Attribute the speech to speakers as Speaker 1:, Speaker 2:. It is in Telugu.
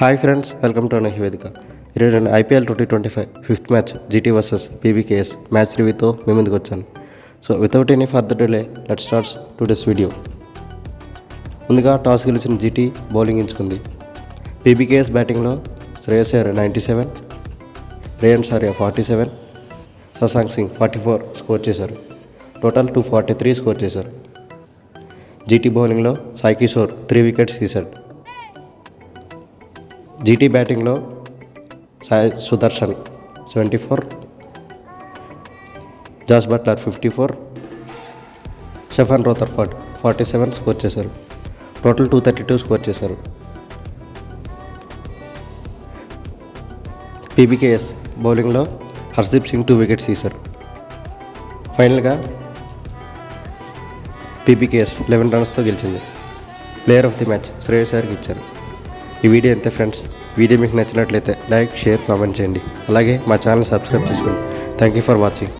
Speaker 1: హాయ్ ఫ్రెండ్స్, వెల్కమ్ టు అనహి వేదిక. ఈరోజు నేను IPL 2025 fifth match GT versus PBKS match రివ్యూతో మీ ముందుకు వచ్చాను. So without any further delay let starts today's video. ముందుగా టాస్ గెలిచిన జీటీ బౌలింగ్ ఎంచుకుంది. పీబీకేఎస్ బ్యాటింగ్లో శ్రేయస్ అయ్యర్ 97, రేయన్ సారియా 47, శశాంక్ సింగ్ 44 స్కోర్ చేశారు. టోటల్ 243 స్కోర్ చేశారు. జీటీ బౌలింగ్లో సాయి కిషోర్ 3 వికెట్స్ తీశాడు. జీటీ బ్యాటింగ్లో Sai Sudharsan 74, Jos Buttler 54, Stefan Rutherford 47 score చేశారు. టోటల్ 232 స్కోర్ చేశారు. పీబీకేఎస్ బౌలింగ్లో హర్షదీప్ సింగ్ 2 వికెట్స్ తీశారు. ఫైనల్గా పీబీకేఎస్ 11 రన్స్తో గెలిచింది. Player of the match Shreyas అయ్యర్కి ఇచ్చారు. ఈ వీడియో అంతే ఫ్రెండ్స్. వీడియో మీకు నచ్చినట్లయితే లైక్, షేర్, కామెంట్ చేయండి. అలాగే మా ఛానల్ సబ్స్క్రైబ్ చేసుకోండి. Thank you for watching.